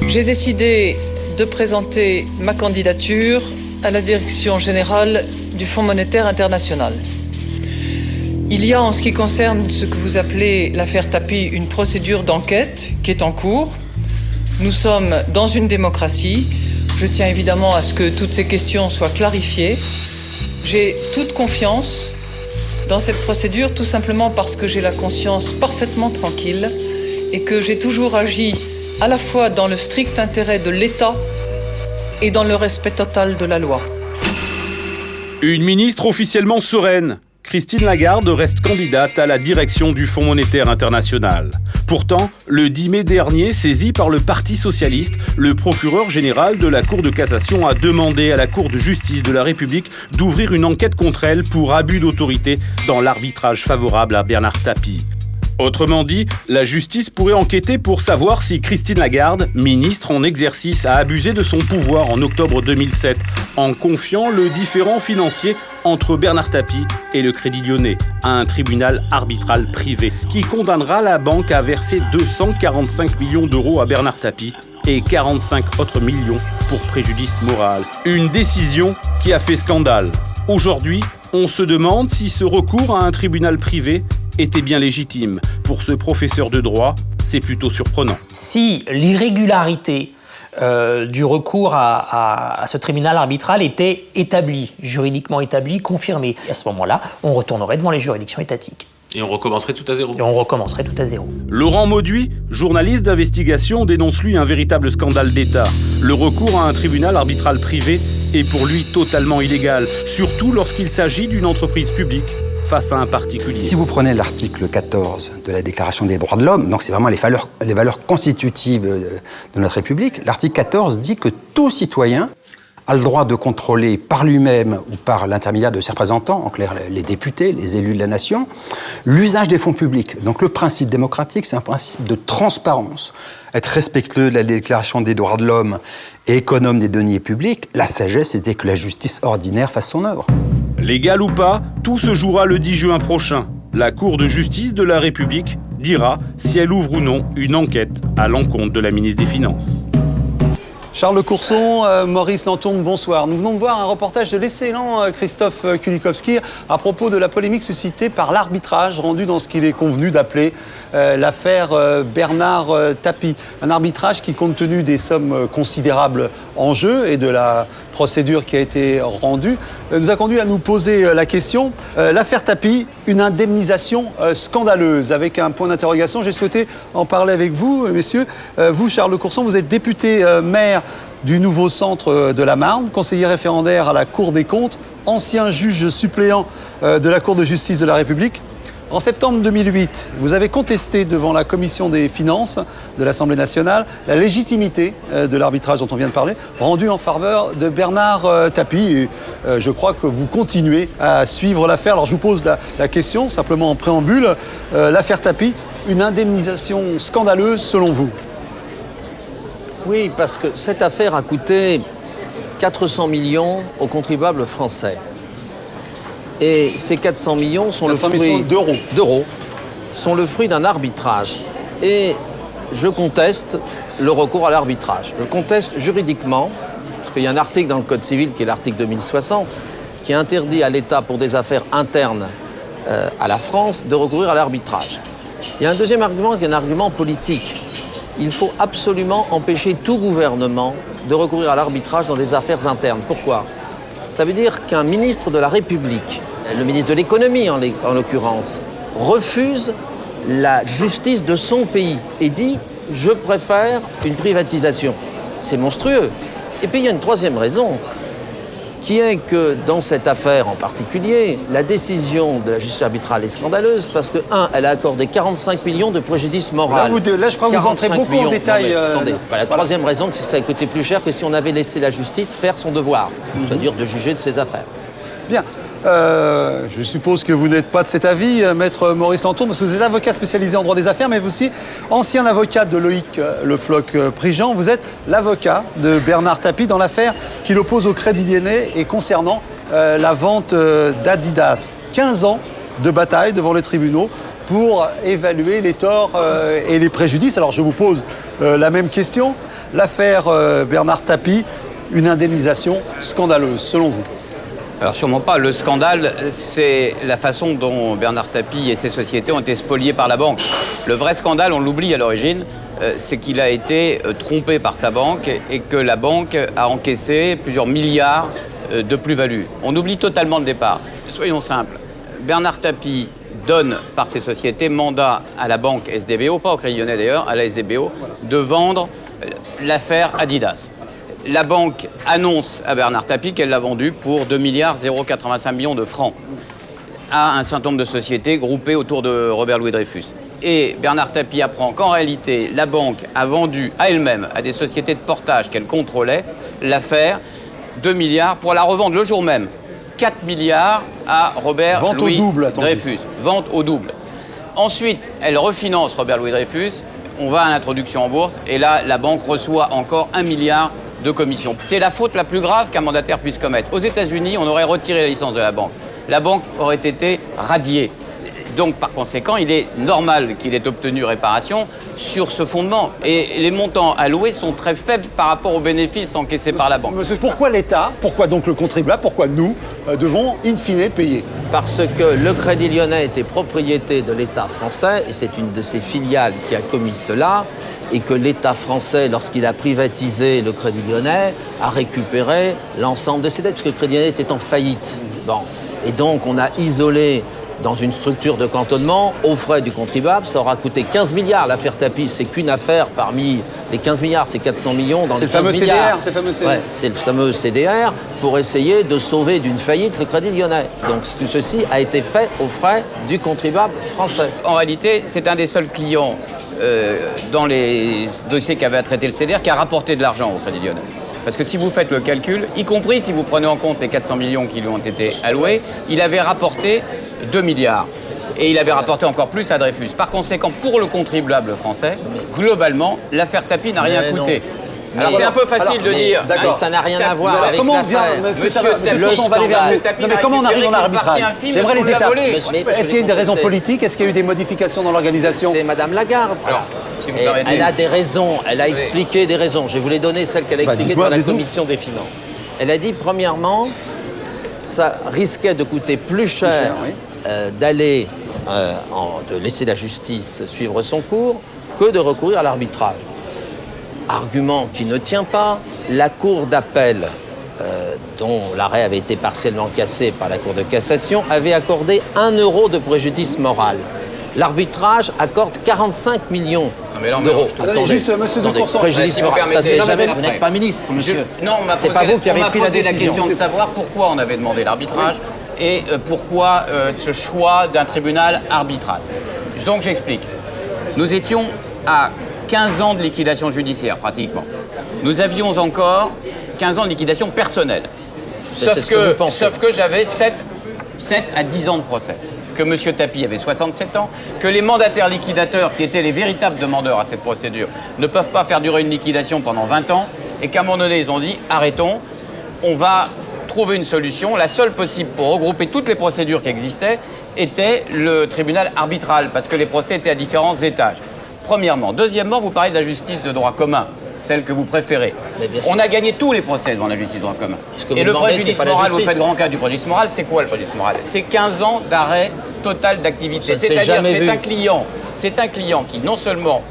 J'ai décidé de présenter ma candidature à la direction générale du Fonds monétaire international. Il y a, en ce qui concerne ce que vous appelez l'affaire Tapie, une procédure d'enquête qui est en cours. Nous sommes dans une démocratie. Je tiens évidemment à ce que toutes ces questions soient clarifiées. J'ai toute confiance dans cette procédure, tout simplement parce que j'ai la conscience parfaitement tranquille et que j'ai toujours agi à la fois dans le strict intérêt de l'État et dans le respect total de la loi. Une ministre officiellement sereine. Christine Lagarde reste candidate à la direction du Fonds monétaire international. Pourtant, le 10 mai dernier, saisi par le Parti socialiste, le procureur général de la Cour de cassation a demandé à la Cour de justice de la République d'ouvrir une enquête contre elle pour abus d'autorité dans l'arbitrage favorable à Bernard Tapie. Autrement dit, la justice pourrait enquêter pour savoir si Christine Lagarde, ministre en exercice, a abusé de son pouvoir en octobre 2007 en confiant le différend financier entre Bernard Tapie et le Crédit Lyonnais à un tribunal arbitral privé qui condamnera la banque à verser 245 millions d'euros à Bernard Tapie et 45 autres millions pour préjudice moral. Une décision qui a fait scandale. Aujourd'hui, on se demande si ce recours à un tribunal privé était bien légitime. Pour ce professeur de droit, c'est plutôt surprenant. Si l'irrégularité du recours à ce tribunal arbitral était établie, juridiquement établie, confirmée, à ce moment-là, on retournerait devant les juridictions étatiques. Et on recommencerait tout à zéro. Et on recommencerait tout à zéro. Laurent Mauduit, journaliste d'investigation, dénonce lui un véritable scandale d'État. Le recours à un tribunal arbitral privé est pour lui totalement illégal, surtout lorsqu'il s'agit d'une entreprise publique face à un particulier. Si vous prenez l'article 14 de la Déclaration des droits de l'homme, donc c'est vraiment les valeurs constitutives de notre République, l'article 14 dit que tout citoyen a le droit de contrôler par lui-même ou par l'intermédiaire de ses représentants, en clair les députés, les élus de la nation, l'usage des fonds publics. Donc le principe démocratique, c'est un principe de transparence. Être respectueux de la Déclaration des droits de l'homme et économe des deniers publics, la sagesse était que la justice ordinaire fasse son œuvre. Légal ou pas, tout se jouera le 10 juin prochain. La Cour de justice de la République dira si elle ouvre ou non une enquête à l'encontre de la ministre des Finances. Charles Courson, Maurice Lantourne, bonsoir. Nous venons de voir un reportage de l'excellent Christophe Kulikowski à propos de la polémique suscitée par l'arbitrage rendu dans ce qu'il est convenu d'appeler l'affaire Bernard Tapie. Un arbitrage qui, compte tenu des sommes considérables en jeu et de la procédure qui a été rendue, nous a conduit à nous poser la question. L'affaire Tapie, une indemnisation scandaleuse, avec un point d'interrogation. J'ai souhaité en parler avec vous, messieurs. Vous, Charles Courson, vous êtes député maire du nouveau centre de la Marne, conseiller référendaire à la Cour des comptes, ancien juge suppléant de la Cour de justice de la République. En septembre 2008, vous avez contesté devant la commission des finances de l'Assemblée nationale la légitimité de l'arbitrage dont on vient de parler, rendu en faveur de Bernard Tapie. Et, je crois que vous continuez à suivre l'affaire. Alors je vous pose la question, simplement en préambule. L'affaire Tapie, une indemnisation scandaleuse selon vous? Oui, parce que cette affaire a coûté 400 millions aux contribuables français. Et ces 400 millions sont le fruit d'euros, sont le fruit d'un arbitrage. Et je conteste le recours à l'arbitrage. Je conteste juridiquement, parce qu'il y a un article dans le Code civil, qui est l'article 2060, qui interdit à l'État, pour des affaires internes à la France, de recourir à l'arbitrage. Il y a un deuxième argument qui est un argument politique. Il faut absolument empêcher tout gouvernement de recourir à l'arbitrage dans des affaires internes. Pourquoi ? Ça veut dire qu'un ministre de la République, le ministre de l'économie en l'occurrence, refuse la justice de son pays et dit « je préfère une privatisation ». C'est monstrueux. Et puis il y a une troisième raison, qui est que dans cette affaire en particulier, la décision de la justice arbitrale est scandaleuse parce que, elle a accordé 45 millions de préjudice moral. Là, je crois que vous entrez beaucoup en détail. Attendez, la troisième raison, c'est que ça a coûté plus cher que si on avait laissé la justice faire son devoir, c'est-à-dire de juger de ses affaires. Bien. Je suppose que vous n'êtes pas de cet avis, maître Maurice Lantourne, parce que vous êtes avocat spécialisé en droit des affaires, mais vous aussi ancien avocat de Loïc Le Floch-Prigent. Vous êtes l'avocat de Bernard Tapie dans l'affaire qui l'oppose au Crédit Lyonnais et concernant la vente d'Adidas. 15 ans de bataille devant les tribunaux pour évaluer les torts et les préjudices. Alors je vous pose la même question. L'affaire Bernard Tapie, une indemnisation scandaleuse, selon vous? Alors sûrement pas. Le scandale, c'est la façon dont Bernard Tapie et ses sociétés ont été spoliées par la banque. Le vrai scandale, on l'oublie à l'origine, c'est qu'il a été trompé par sa banque et que la banque a encaissé plusieurs milliards de plus-value. On oublie totalement le départ. Soyons simples. Bernard Tapie donne par ses sociétés mandat à la banque SDBO, pas au Crédit Lyonnais d'ailleurs, à la SDBO, de vendre l'affaire Adidas. La banque annonce à Bernard Tapie qu'elle l'a vendu pour 2,085 millions de francs à un certain nombre de sociétés groupées autour de Robert Louis Dreyfus. Et Bernard Tapie apprend qu'en réalité, la banque a vendu à elle-même, à des sociétés de portage qu'elle contrôlait, l'affaire 2 milliards pour la revendre le jour même. 4 milliards à Robert Louis Dreyfus. Vente au double. Ensuite, elle refinance Robert Louis Dreyfus. On va à l'introduction en bourse et là, la banque reçoit encore 1 milliard de commissions. C'est la faute la plus grave qu'un mandataire puisse commettre. Aux États-Unis, on aurait retiré la licence de la banque. La banque aurait été radiée. Donc, par conséquent, il est normal qu'il ait obtenu réparation sur ce fondement. Et les montants alloués sont très faibles par rapport aux bénéfices encaissés par la banque. Monsieur, pourquoi l'État, pourquoi donc le contribuable, pourquoi nous devons in fine payer? Parce que le Crédit Lyonnais était propriété de l'État français, et c'est une de ses filiales qui a commis cela, et que l'État français, lorsqu'il a privatisé le Crédit Lyonnais, a récupéré l'ensemble de ses dettes, puisque le Crédit Lyonnais était en faillite. Bon. Et donc, on a isolé dans une structure de cantonnement, aux frais du contribuable, ça aura coûté 15 milliards. L'affaire Tapie, c'est qu'une affaire parmi les 15 milliards, c'est 400 millions dans les 15 milliards. C'est le fameux CDR, ouais, c'est le fameux CDR pour essayer de sauver d'une faillite le Crédit Lyonnais. Donc tout ceci a été fait aux frais du contribuable français. En réalité, c'est un des seuls clients dans les dossiers qu'avait à traiter le CDR qui a rapporté de l'argent au Crédit Lyonnais. Parce que si vous faites le calcul, y compris si vous prenez en compte les 400 millions qui lui ont été alloués, il avait rapporté 2 milliards. Et il avait rapporté encore plus à Dreyfus. Par conséquent, pour le contribuable français, globalement, l'affaire Tapie n'a rien coûté. Alors c'est un peu facile de dire. Mais ça n'a rien à voir avec l'affaire. Monsieur Tapie, mais comment on arrive en arbitrage? J'aimerais les étapes. Est-ce qu'il y a eu des raisons politiques? Est-ce qu'il y a eu des modifications dans l'organisation? C'est Madame Lagarde. Alors, si vous permettez. Elle a des raisons. Elle a expliqué des raisons. Je vais vous les donner, celles qu'elle a expliquées dans la commission des finances. Elle a dit, premièrement, ça risquait de coûter plus cher d'aller, de laisser la justice suivre son cours que de recourir à l'arbitrage. Argument qui ne tient pas. La Cour d'appel, dont l'arrêt avait été partiellement cassé par la Cour de cassation, avait accordé 1 euro de préjudice moral. L'arbitrage accorde 45 millions d'euros. Attendez, juste, monsieur de Courson, préjudice moral. Ça, c'est jamais. Vous n'êtes pas ministre, monsieur. Non, on m'a posé la question de savoir pourquoi on avait demandé l'arbitrage et pourquoi ce choix d'un tribunal arbitral. Donc j'explique. Nous étions à 15 ans de liquidation judiciaire, pratiquement. Nous avions encore 15 ans de liquidation personnelle. Sauf que j'avais 7 à 10 ans de procès. Que M. Tapie avait 67 ans, que les mandataires liquidateurs, qui étaient les véritables demandeurs à cette procédure, ne peuvent pas faire durer une liquidation pendant 20 ans, et qu'à un moment donné, ils ont dit « arrêtons, on va trouver une solution ». La seule possible pour regrouper toutes les procédures qui existaient était le tribunal arbitral, parce que les procès étaient à différents étages. Premièrement. Deuxièmement, vous parlez de la justice de droit commun, celle que vous préférez. On a gagné tous les procès devant la justice de droit commun. Et le préjudice moral, vous faites grand cas du préjudice moral, c'est quoi le préjudice moral? C'est 15 ans d'arrêt total d'activité. C'est-à-dire c'est un client qui non seulement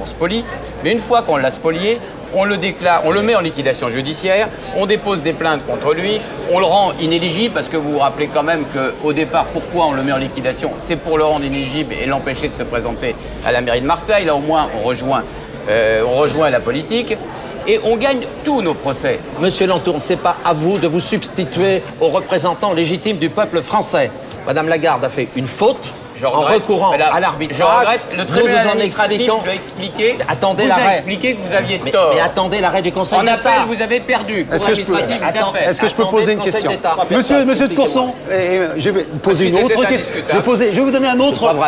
on spolie, mais une fois qu'on l'a spolié, on le déclare, on le met en liquidation judiciaire, on dépose des plaintes contre lui, on le rend inéligible, parce que vous vous rappelez quand même qu'au départ, pourquoi on le met en liquidation? C'est pour le rendre inéligible et l'empêcher de se présenter à la mairie de Marseille. Là, au moins, on rejoint la politique et on gagne tous nos procès. Monsieur Lantourne, c'est pas à vous de vous substituer aux représentants légitimes du peuple français. Madame Lagarde a fait une faute. En recourant à l'arbitrage. Je regrette, le tribunal administratif lui a expliqué, expliqué que vous aviez tort. Mais attendez l'arrêt du Conseil d'État. En appel, vous avez perdu. Est-ce que je peux poser une question? Monsieur de Courson, je vais poser une autre question. Je vais vous donner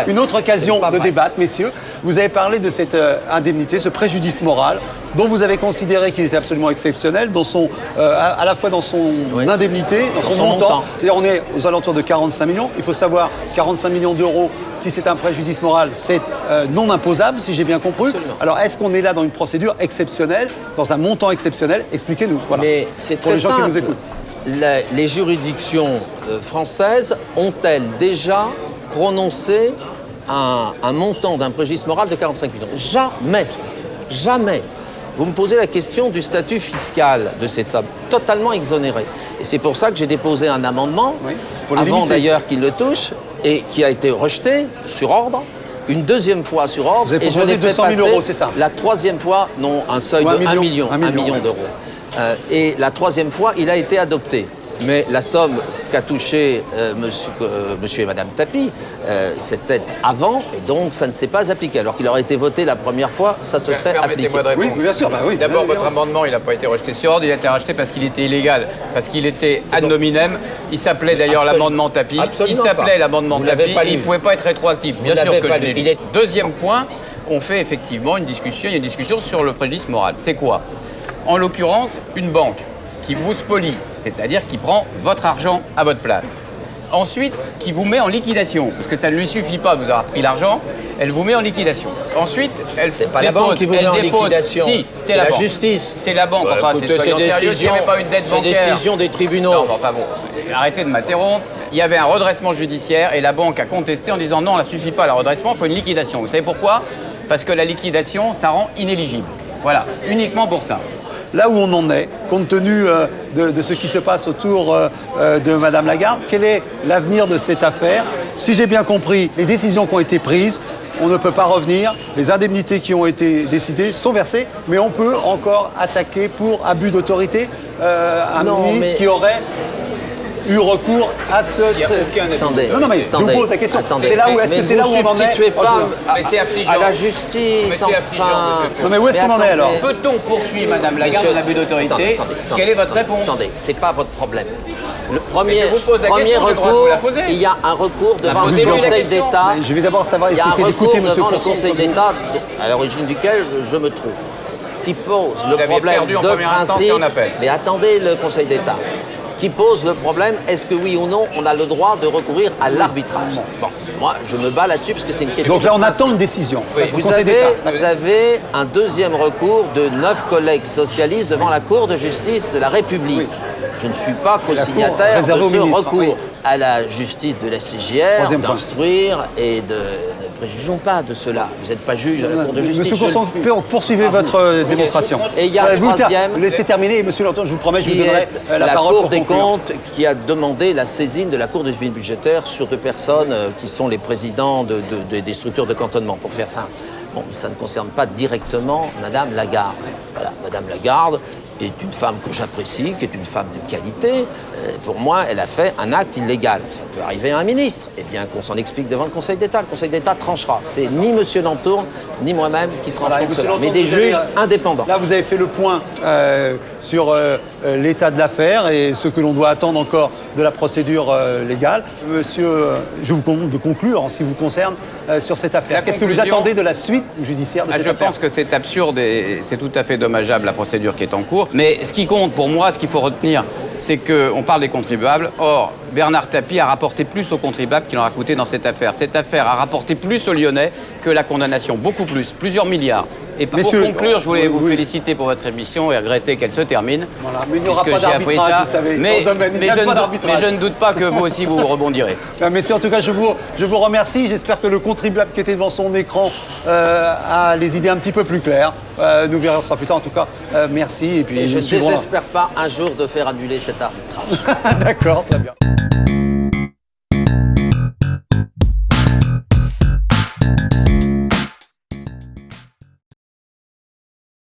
une autre occasion de débattre, messieurs. Vous avez parlé de cette indemnité, ce préjudice moral, dont vous avez considéré qu'il était absolument exceptionnel, à la fois dans son indemnité, dans son montant. C'est-à-dire on est aux alentours de 45 millions. Il faut savoir 45 millions d'euros €, si c'est un préjudice moral, c'est non imposable, si j'ai bien compris. Absolument. Alors, est-ce qu'on est là dans une procédure exceptionnelle, dans un montant exceptionnel? Expliquez-nous. Voilà. Mais c'est Pour très les gens simple. qui nous écoutent. Les juridictions françaises ont-elles déjà prononcé un montant d'un préjudice moral de 45 millions? Jamais. Jamais. Vous me posez la question du statut fiscal de ces sommes, totalement exonérées. Et c'est pour ça que j'ai déposé un amendement, pour les avant limiter. d'ailleurs qu'il le touche, et qui a été rejeté sur ordre, une deuxième fois sur ordre. Vous avez et je proposé l'ai fait 200 000 passer €, c'est ça? La troisième fois, non, un seuil Ou de 1 1 million, million ouais. d'euros. Et la troisième fois, il a été adopté. Mais la somme qu'a touchée monsieur et madame Tapie, c'était avant, et donc ça ne s'est pas appliqué. Alors qu'il aurait été voté la première fois, ça se serait appliqué. Permettez-moi de répondre. Oui, bien sûr. Bah, oui. D'abord, Bien votre sûr. amendement, il n'a pas été rejeté sur ordre, il a été racheté parce qu'il était illégal, parce qu'il était ad nominem. Il s'appelait d'ailleurs l'amendement Tapie. Absolument Il s'appelait pas. l'amendement Vous l'avez Tapie pas et lu. il ne pouvait pas être rétroactif. Bien Vous sûr l'avez que pas je l'ai lu. lu. Deuxième point, on fait effectivement une discussion, il y a une discussion sur le préjudice moral. C'est quoi? En l'occurrence, une banque qui vous spolie, c'est-à-dire qui prend votre argent à votre place. Ensuite, qui vous met en liquidation, parce que ça ne lui suffit pas de vous avoir pris l'argent, elle vous met en liquidation. Ensuite, elle C'est pas la banque qui vous met en liquidation. Si, c'est la banque. justice. C'est la banque. Enfin, Écoutez, c'est soyons sérieux, s'il n'y avait pas une dette c'est bancaire. décision des tribunaux. Non, mais enfin bon, arrêtez de m'interrompre. Il y avait un redressement judiciaire et la banque a contesté en disant non, ça ne suffit pas, le redressement, il faut une liquidation. Vous savez pourquoi? Parce que la liquidation, ça rend inéligible. Voilà, uniquement pour ça. Là où on en est, compte tenu de ce qui se passe autour de Madame Lagarde, quel est l'avenir de cette affaire? Si j'ai bien compris, les décisions qui ont été prises, on ne peut pas revenir. Les indemnités qui ont été décidées sont versées, mais on peut encore attaquer pour abus d'autorité un Non, ministre mais- qui aurait eu recours à ce... Il n'y a aucun Attendez. Non, mais je vous pose la question. C'est là où, est-ce que c'est là où on en est? Mais c'est affligeant. à la justice, Mais c'est affligeant, enfin. monsieur. Non, mais où est-ce qu'on en est alors? Peut-on poursuivre Madame Lagarde Monsieur- en abus d'autorité? Attendez. Quelle est votre réponse? Attendez, c'est pas votre problème. Le Mais premier, je vous pose la premier question, j'ai le droit de vous recours, la poser. il y a un recours devant le posez-lui la Conseil question. d'État. Je vais d'abord savoir Il y a un essayer recours d'écouter Monsieur devant le Courson. Conseil d'État, à l'origine duquel je me trouve, qui pose le avez problème perdu en de première instance principe. et en appel. Mais attendez le Conseil d'État, qui pose le problème, est-ce que oui ou non, on a le droit de recourir à l'arbitrage? Bon, moi, je me bats là-dessus parce que c'est une question. Donc là, on de principe. attend une décision du Vous Conseil d'État. avez un deuxième recours de 9 collègues socialistes devant la Cour de justice de la République. Je ne suis pas la Cour co-signataire de réservée au ce ministre, recours. oui. À la justice de la CGR Troisième point. d'instruire et de... Ne préjugeons pas de cela. Vous n'êtes pas juge à la Cour de justice. Monsieur je le Courson, suis. poursuivez votre démonstration. Et il y a un Vous troisième laissez terminer, et Monsieur Lanton, je vous promets, je vous qui donnerai est la la parole Cour pour des conclure. comptes qui a demandé la saisine de la Cour de discipline budgétaire sur 2 personnes qui sont les présidents des structures de cantonnement, pour faire simple. Bon, mais ça ne concerne pas directement Madame Lagarde. Voilà, Madame Lagarde est une femme que j'apprécie, qui est une femme de qualité. Pour moi, elle a fait un acte illégal. Ça peut arriver à un ministre. Eh bien, qu'on s'en explique devant le Conseil d'État. Le Conseil d'État tranchera. C'est ni Monsieur Lantourne, ni moi-même qui trancherons Voilà, et Monsieur cela, Lanton, mais des vous avez, juges indépendants. Là, vous avez fait le point sur l'état de l'affaire et ce que l'on doit attendre encore de la procédure légale. Monsieur, je vous demande de conclure en ce qui vous concerne sur cette affaire. La Qu'est-ce que vous conclusion- attendez de la suite judiciaire de cette Je affaire? pense que c'est absurde et c'est tout à fait dommageable la procédure qui est en cours. Mais ce qui compte pour moi, ce qu'il faut retenir, c'est qu'on parle des contribuables. Or, Bernard Tapie a rapporté plus aux contribuables qu'il en a coûté dans cette affaire. Cette affaire a rapporté plus aux Lyonnais que la condamnation, beaucoup plus, plusieurs milliards. Et pour Messieurs, conclure, je voulais vous oui. féliciter pour votre émission et regretter qu'elle se termine. Voilà, mais il n'y aura puisque pas j'ai appris d'arbitrage, ça. vous savez, Mais, dans ce domaine, il n'y a je pas ne doute, d'arbitrage. mais je ne doute pas que vous aussi vous rebondirez. Messieurs, en tout cas, je vous remercie. J'espère que le contribuable qui était devant son écran a les idées un petit peu plus claires. Nous verrons ça plus tard. En tout cas, merci. Et puis, Et je nous ne suivrons. désespère pas un jour de faire annuler cet arbitrage. D'accord, très bien.